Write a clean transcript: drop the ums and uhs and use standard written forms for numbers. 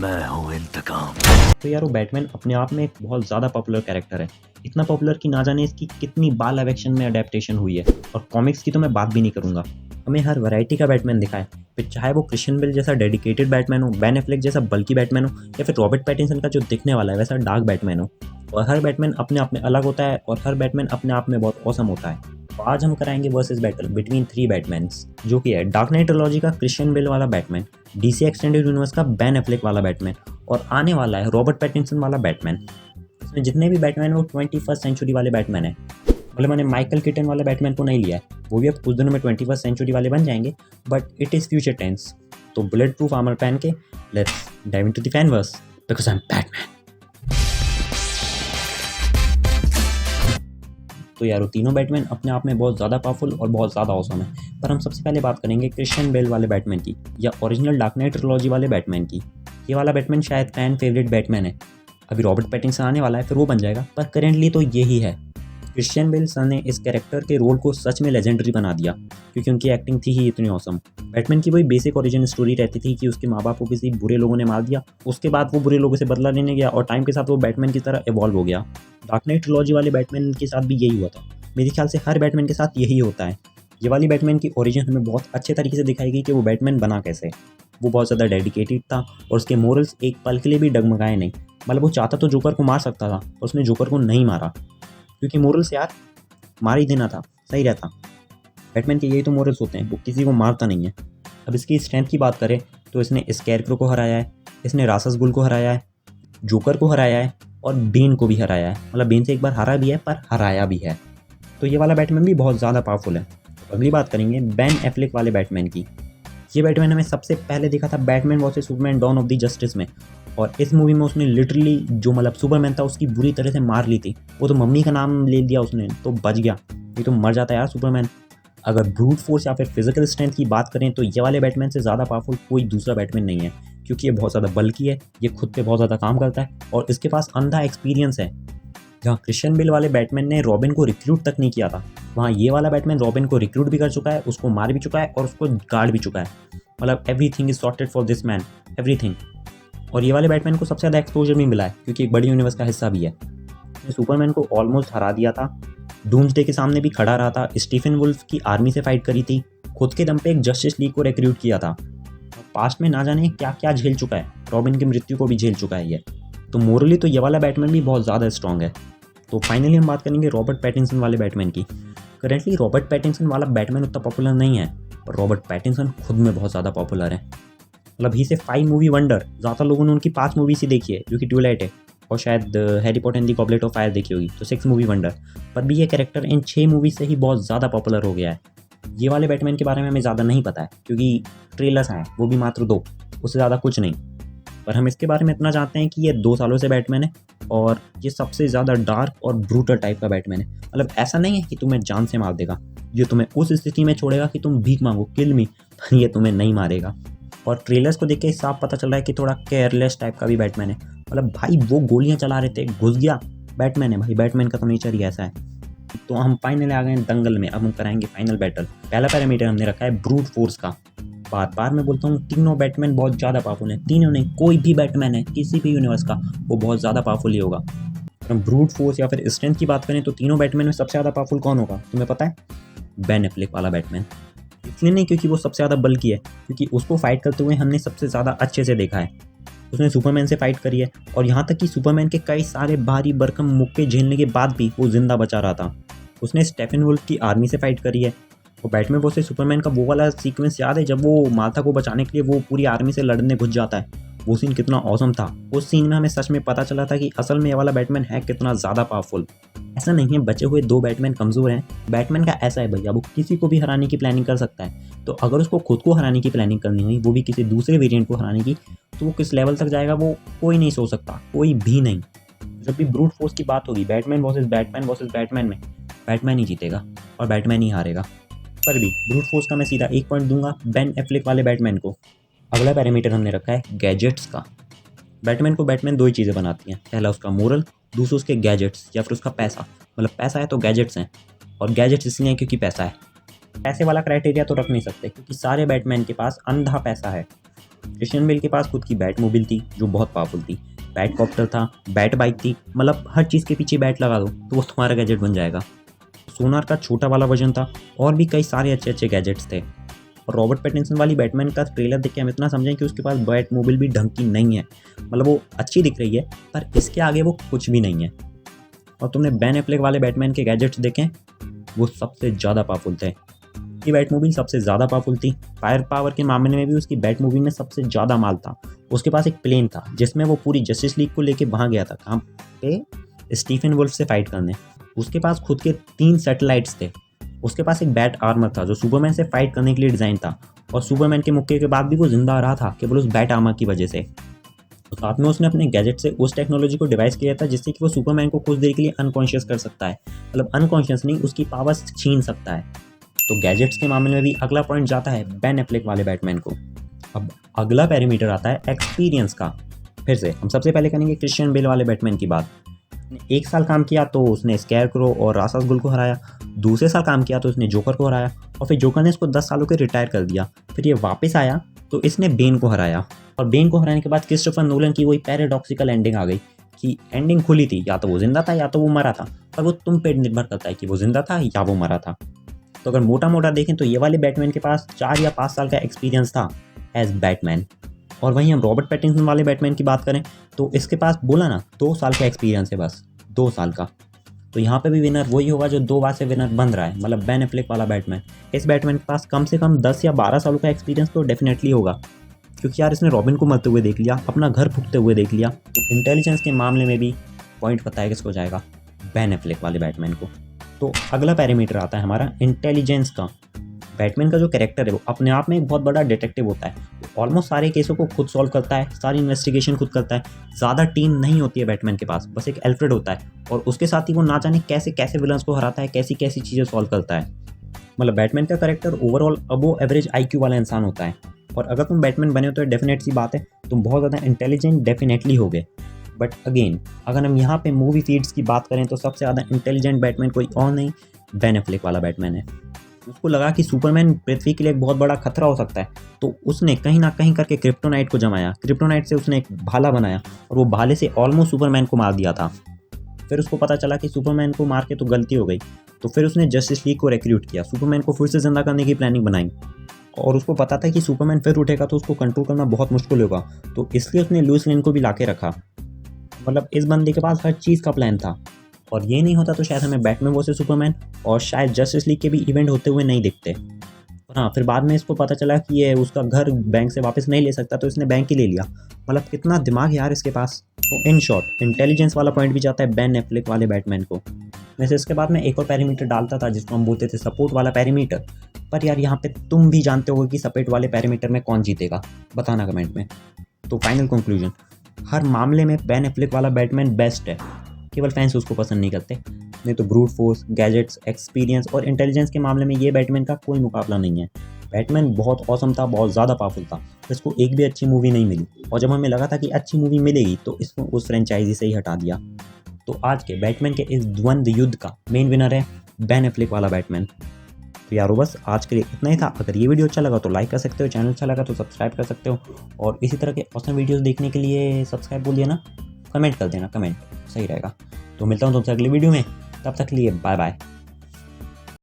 मैं हूँ इंतकाम। तो यार वो बैटमैन अपने आप में एक बहुत ज़्यादा पॉपुलर कैरेक्टर है। इतना पॉपुलर कि ना जाने इसकी कितनी बार लाइव एक्शन में अडेप्टेशन हुई है। और कॉमिक्स की तो मैं बात भी नहीं करूँगा। हमें हर वैरायटी का बैटमैन दिखाए, फिर चाहे वो क्रिश्चियन बेल जैसा डेडिकेटेड बैटमैन हो, बेन एफ्लेक जैसा बल्की बैटमैन हो, या फिर रॉबर्ट पैटिंसन का जो दिखने वाला है वैसा डार्क बैटमैन हो। और हर बैटमैन अपने आप में अलग होता है और हर बैटमैन अपने आप में बहुत ऑसम होता है। तो आज हम कराएंगे वर्सेस बैटल बिटवीन 3 बैटमैन्स, जो कि है डार्क नाइट ट्रिलॉजी का क्रिश्चियन बेल वाला बैटमैन, डीसी एक्सटेंडेड यूनिवर्स का बेन एफ्लेक वाला बैटमैन, और आने वाला है रॉबर्ट पैटिंसन वाला बैटमैन। इसमें जितने भी बैटमैन वो 21st सेंचुरी वाले बैटमैन है। मतलब मैंने माइकल कीटन वाले बैटमैन को नहीं लिया है, वो भी अब कुछ दिनों में 21st सेंचुरी वाले बन जाएंगे, but it is future tense. तो बुलेट प्रूफ आर्मर पहन के let's dive into the fanverse because I am Batman. तो यार वो तीनों बैटमैन अपने आप में बहुत ज़्यादा पावरफुल और बहुत ज़्यादा ऑसम है। पर हम सबसे पहले बात करेंगे क्रिश्चियन बेल वाले बैटमैन की, या ओरिजिनल डार्क नाइट ट्रिलॉजी वाले बैटमैन की। ये वाला बैटमैन शायद फैन फेवरेट बैटमैन है। अभी रॉबर्ट पैटिंसन आने वाला है, फिर वो बन जाएगा, पर करेंटली तो यही है। क्रिश्चियन बेल सर ने इस कैरेक्टर के रोल को सच में लेजेंडरी बना दिया, क्योंकि उनकी एक्टिंग थी ही इतनी ऑसम। बैटमैन की वही बेसिक ओरिजिन स्टोरी रहती थी कि उसके माँ बाप को किसी बुरे लोगों ने मार दिया, उसके बाद वो बुरे लोगों से बदला लेने गया और टाइम के साथ वो बैटमैन की तरह इवॉल्व हो गया। डार्क नाइट ट्रिलॉजी वाले बैटमैन के साथ भी यही हुआ था। मेरे ख्याल से हर बैटमैन के साथ यही होता है। ये वाली बैटमैन की ओरिजिन हमें बहुत अच्छे तरीके से दिखाई गई कि वो बैटमैन बना कैसे। वो बहुत ज़्यादा डेडिकेटेड था और उसके मोरल्स एक पल के लिए भी डगमगाए नहीं। मतलब वो चाहता तो जोकर को मार सकता था, और उसने जोकर को नहीं मारा, क्योंकि मोरल्स यार मार ही देना था, सही रहता। बैटमैन के यही तो मोरल्स होते हैं, वो किसी को मारता नहीं है। अब इसकी स्ट्रेंथ की बात करें तो इसने स्कैरक्रो को हराया है, इसने रास अल गुल को हराया है, जोकर को हराया है और बेन को भी हराया है। मतलब बेन से एक बार हारा भी है पर हराया भी है। तो ये वाला बैटमैन भी बहुत ज़्यादा पावरफुल है। तो अगली बात करेंगे बेन एफ्लेक वाले बैटमैन की। ये बैटमैन हमें सबसे पहले देखा था Batman versus Superman Dawn of the Justice में, और इस मूवी में उसने लिटरली जो मतलब सुपरमैन था उसकी बुरी तरह से मार ली थी। वो तो मम्मी का नाम ले लिया उसने तो बच गया, ये तो मर जाता है यार सुपरमैन। अगर ब्रूट फोर्स या फिर फिजिकल स्ट्रेंथ की बात करें तो ये वाले बैटमैन से ज़्यादा पावरफुल कोई दूसरा बैटमैन नहीं है, क्योंकि ये बहुत ज़्यादा बल्की है, ये खुद पे बहुत ज़्यादा काम करता है और इसके पास अंधा एक्सपीरियंस है। जहाँ क्रिश्चियन बेल वाले बैटमैन ने रॉबिन को रिक्रूट तक नहीं किया था, वहाँ ये वाला बैटमैन रॉबिन को रिक्रूट भी कर चुका है, उसको मार भी चुका है और उसको गार्ड भी चुका है। मतलब everything is sorted for this man, everything. और ये वाले बैटमैन को सबसे ज़्यादा एक्सपोजर भी मिला है, क्योंकि एक बड़ी यूनिवर्स का हिस्सा भी है। उसने सुपरमैन को ऑलमोस्ट हरा दिया था, डूम्सडे के सामने भी खड़ा रहा था, स्टीफन वुल्फ की आर्मी से फाइट करी थी, खुद के दम पे एक जस्टिस लीग को रिक्रूट किया था। और पास्ट में ना जाने क्या क्या झेल चुका है, रॉबिन की मृत्यु को भी झेल चुका है ये। तो मोरली तो ये वाला बैटमैन भी बहुत ज़्यादा स्ट्रॉन्ग है। तो फाइनली हम बात करेंगे रॉबर्ट पैटिंसन वाले बैटमैन की। करेंटली रॉबर्ट पैटिंसन वाला बैटमैन उतना पॉपुलर नहीं है, पर रॉबर्ट पैटिंसन खुद में बहुत ज़्यादा पॉपुलर है। मतलब ही से 5 मूवी वंडर, ज़्यादा लोगों ने उनकी 5 मूवीज ही देखी है, जो कि ट्यूलाइट है, और शायद Harry Potter and the goblet of fire देखी होगी, तो 6 मूवी वंडर। पर भी ये कैरेक्टर इन 6 मूवी से ही बहुत ज़्यादा पॉपुलर हो गया है। ये वाले बैटमैन के बारे में हमें ज़्यादा नहीं पता है, क्योंकि ट्रेलर्स आए वो भी मात्र 2, उससे ज़्यादा कुछ नहीं। पर हम इसके बारे में इतना जानते हैं कि ये 2 सालों से बैटमैन है और ये सबसे ज़्यादा डार्क और ब्रूटल टाइप का बैटमैन है। मतलब ऐसा नहीं है कि तुम्हें जान से मार देगा, ये तुम्हें उस स्थिति में छोड़ेगा कि तुम भीख मांगो, किल मी, ये तुम्हें नहीं मारेगा। और ट्रेलर्स को देख के साफ पता चल रहा है कि थोड़ा केयरलेस टाइप का भी बैटमैन है। मतलब भाई वो गोलियां चला रहे थे, घुस गया, बैटमैन है भाई, बैटमैन का तो नेचर ही ऐसा है। तो हम फाइनली आ गए हैं दंगल में। अब हम कराएंगे फाइनल बैटल। पहला पैरामीटर हमने रखा है ब्रूट फोर्स का। बार बार मैं बोलता हूँ तीनों बैटमैन बहुत ज़्यादा पावरफुल है, तीनों नहीं, कोई भी बैटमैन है किसी भी यूनिवर्स का वो बहुत ज़्यादा पावरफुल ही होगा। हम ब्रूट फोर्स या फिर स्ट्रेंथ की बात करें तो तीनों बैटमैन में सबसे ज़्यादा पावरफुल कौन होगा तुम्हें पता है? बेन एफ्लेक वाला बैटमैन। इसलिए नहीं क्योंकि वो सबसे ज़्यादा बल्कि है, क्योंकि उसको फाइट करते हुए हमने सबसे ज़्यादा अच्छे से देखा है। उसने सुपरमैन से फाइट करी है, और यहाँ तक कि सुपरमैन के कई सारे भारी भरकम मुक्के झेलने के बाद भी वो जिंदा बचा रहा था। उसने स्टेफन वुल्फ की आर्मी से फाइट करी है। और बैटमैन वर्सेस सुपरमैन का वो वाला सीक्वेंस याद है, जब वो मार्था को बचाने के लिए वो पूरी आर्मी से लड़ने घुस जाता है, वो सीन कितना औसम था। उस सीन में हमें सच में पता चला था कि असल में ये वाला बैटमैन है कितना ज़्यादा पावरफुल। ऐसा नहीं है बचे हुए 2 बैटमैन कमज़ोर हैं, बैटमैन का ऐसा है भैया, वो किसी को भी हराने की प्लानिंग कर सकता है। तो अगर उसको खुद को हराने की प्लानिंग करनी हुई, वो भी किसी दूसरे वेरिएंट को हराने की, तो वो किस लेवल तक जाएगा वो कोई नहीं सोच सकता, कोई भी नहीं। जब भी ब्रूट फोर्स की बात होगी बैटमैन वर्सेस बैटमैन में बैटमैन ही जीतेगा और बैटमैन ही हारेगा। पर भी ब्रूट फोर्स का मैं सीधा 1 पॉइंट दूंगा बेन एफ्लेक वाले बैटमैन को। अगला पैरामीटर हमने रखा है गैजेट्स का। बैटमैन को बैटमैन 2 ही चीज़ें बनाती हैं, पहला उसका मोरल, दूसरा उसके गैजेट्स या फिर उसका पैसा। मतलब पैसा है तो गैजेट्स हैं, और गैजेट्स इसलिए हैं क्योंकि पैसा है। पैसे वाला क्राइटेरिया तो रख नहीं सकते, क्योंकि सारे बैटमैन के पास अंधा पैसा है। क्रिश्चियन बेल के पास खुद की बैट मोबिल थी जो बहुत पावरफुल थी, बैट कॉप्टर था, बैट बाइक थी, मतलब हर चीज़ के पीछे बैट लगा दो तो वो तुम्हारा गैजेट बन जाएगा। सोनार का छोटा वाला वर्जन था और भी कई सारे अच्छे अच्छे गैजेट्स थे। और रॉबर्ट पैटिंसन वाली बैटमैन का ट्रेलर देख के हम इतना समझें कि उसके पास बैट मोबिल भी ढंग की नहीं है, मतलब वो अच्छी दिख रही है पर इसके आगे वो कुछ भी नहीं है। और तुमने बेन एफ्लेक वाले बैटमैन के गैजेट्स देखें, वो सबसे ज़्यादा पावरफुल थे। उसकी बैट मूवी सबसे ज़्यादा पावरफुल थी, फायर पावर के मामले में भी उसकी बैट मूवी में सबसे ज़्यादा माल था। उसके पास एक प्लेन था जिसमें वो पूरी जस्टिस लीग को लेके वहाँ गया था, कहाँ पे, स्टीफन वुल्फ से फाइट करने। उसके पास खुद के 3 सैटेलाइट्स थे। उसके पास एक बैट आर्मर था जो सुपरमैन से फाइट करने के लिए डिज़ाइन था, और सुपरमैन के मुक्के के बाद भी वो जिंदा रहा था केवल उस बैट आर्मर की वजह से। तो साथ में उसने अपने गैजेट से उस टेक्नोलॉजी को डिवाइस किया था जिससे कि वो सुपरमैन को कुछ देर के लिए अनकॉन्शियस कर सकता है, मतलब अनकॉन्शियस नहीं, उसकी पावर्स छीन सकता है। तो गैजेट्स के मामले में भी अगला पॉइंट जाता है बेन एफ्लेक वाले बैटमैन को। अब अगला पैरामीटर आता है एक्सपीरियंस का। फिर से हम सबसे पहले करेंगे क्रिश्चियन बेल वाले बैटमैन की बात। 1 साल काम किया तो उसने स्कैरक्रो और रास अल गुल को हराया, दूसरे साल काम किया तो उसने जोकर को हराया, और फिर जोकर ने इसको 10 सालों के रिटायर कर दिया। फिर ये वापस आया तो इसने बेन को हराया, और बेन को हराने के बाद क्रिस्टोफर नोलन की वही पैराडॉक्सिकल एंडिंग आ गई कि एंडिंग खुली थी, या तो वो जिंदा था या तो वो मरा था, पर वो तुम पे निर्भर करता है कि वो जिंदा था या वो मरा था। तो अगर मोटा मोटा देखें तो ये वाले बैटमैन के पास 4 या 5 साल का एक्सपीरियंस था एज बैटमैन। और वहीं हम रॉबर्ट पैटिंसन वाले बैटमैन की बात करें तो इसके पास बोला ना 2 साल का एक्सपीरियंस है, बस 2 साल का। तो यहाँ पे भी विनर वही होगा जो 2 बार से विनर बन रहा है, मतलब बेन एफ्लेक वाला बैटमैन। इस बैटमैन के पास कम से कम 10 या 12 सालों का एक्सपीरियंस तो डेफिनेटली होगा, क्योंकि यार इसने रॉबिन को मरते हुए देख लिया, अपना घर फूकते हुए देख लिया। तो इंटेलिजेंस के मामले में भी पॉइंट पता है किसको जाएगा, बेन एफ्लेक वाले बैटमैन को। तो अगला पैरामीटर आता है हमारा इंटेलिजेंस का। बैटमैन का जो कैरेक्टर है वो अपने आप में एक बहुत बड़ा डिटेक्टिव होता है, वो ऑलमोस्ट सारे केसों को खुद सॉल्व करता है, सारी इन्वेस्टिगेशन खुद करता है। ज़्यादा टीम नहीं होती है बैटमैन के पास, बस एक एल्फ्रेड होता है, और उसके साथ ही वो ना जाने कैसे कैसे विलन्स को हराता है, कैसी कैसी चीज़ें सॉल्व करता है। मतलब बैटमैन का कैरेक्टर ओवरऑल अबो एवरेज IQ वाला इंसान होता है। और अगर तुम बैटमैन बने हो तो डेफिनेट सी बात है तुम बहुत ज़्यादा इंटेलिजेंट डेफिनेटली होगे। बट अगेन अगर हम यहाँ पे मूवी फीड्स की बात करें तो सबसे ज़्यादा इंटेलिजेंट बैटमैन कोई और नहीं, बेन एफ्लेक वाला बैटमैन है। उसको लगा कि सुपरमैन पृथ्वी के लिए एक बहुत बड़ा खतरा हो सकता है, तो उसने कहीं ना कहीं करके क्रिप्टोनाइट को जमाया, क्रिप्टोनाइट से उसने एक भाला बनाया और वो भाले से ऑलमोस्ट सुपरमैन को मार दिया था। फिर उसको पता चला कि सुपरमैन को मार के तो गलती हो गई, तो फिर उसने जस्टिस लीग को रिक्रूट किया, सुपरमैन को फिर से जिंदा करने की प्लानिंग बनाई। और उसको पता था कि सुपरमैन फिर उठेगा तो उसको कंट्रोल करना बहुत मुश्किल होगा, तो इसलिए उसने लुइस लेन को भी ला के रखा। मतलब इस बंदे के पास हर चीज़ का प्लान था, और ये नहीं होता तो शायद हमें बैटमैन वर्सेस सुपरमैन और शायद जस्टिस लीग के भी इवेंट होते हुए नहीं दिखते। और हाँ, फिर बाद में इसको पता चला कि ये उसका घर बैंक से वापस नहीं ले सकता, तो इसने बैंक ही ले लिया। मतलब कितना दिमाग है यार इसके पास। तो इन शॉर्ट इंटेलिजेंस वाला पॉइंट भी जाता है बेन एफ्लेक वाले बैटमैन को। वैसे इसके बाद में एक और पैरामीटर डालता था जिसको हम बोलते थे सपोर्ट वाला पैरामीटर, पर यार यहाँ पे तुम भी जानते हो कि सपोर्ट वाले पैरामीटर में कौन जीतेगा, बताना कमेंट में। तो फाइनल कंक्लूजन, हर मामले में बेन एफ्लेक वाला बैटमैन बेस्ट है, केवल फैंस उसको पसंद नहीं करते। नहीं तो ब्रूट फोर्स, गैजेट्स, एक्सपीरियंस और इंटेलिजेंस के मामले में ये बैटमैन का कोई मुकाबला नहीं है। बैटमैन बहुत ऑसम था, बहुत ज़्यादा पावरफुल था, इसको एक भी अच्छी मूवी नहीं मिली, और जब हमें लगा था कि अच्छी मूवी मिलेगी तो इसको उस फ्रेंचाइजी से ही हटा दिया। तो आज के बैटमैन के इस द्वंद्व युद्ध का मेन विनर है बेन एफ्लेक वाला बैटमैन। तो यारो बस आज के लिए इतना ही था। अगर ये वीडियो अच्छा लगा तो लाइक कर सकते हो, चैनल अच्छा लगा तो सब्सक्राइब कर सकते हो, और इसी तरह के ऑसम वीडियोस देखने के लिए सब्सक्राइब बोल दिया ना, कमेंट कर देना, कमेंट सही रहेगा। तो मिलता हूँ तुमसे अगली वीडियो में, तब तक के लिए बाय बाय।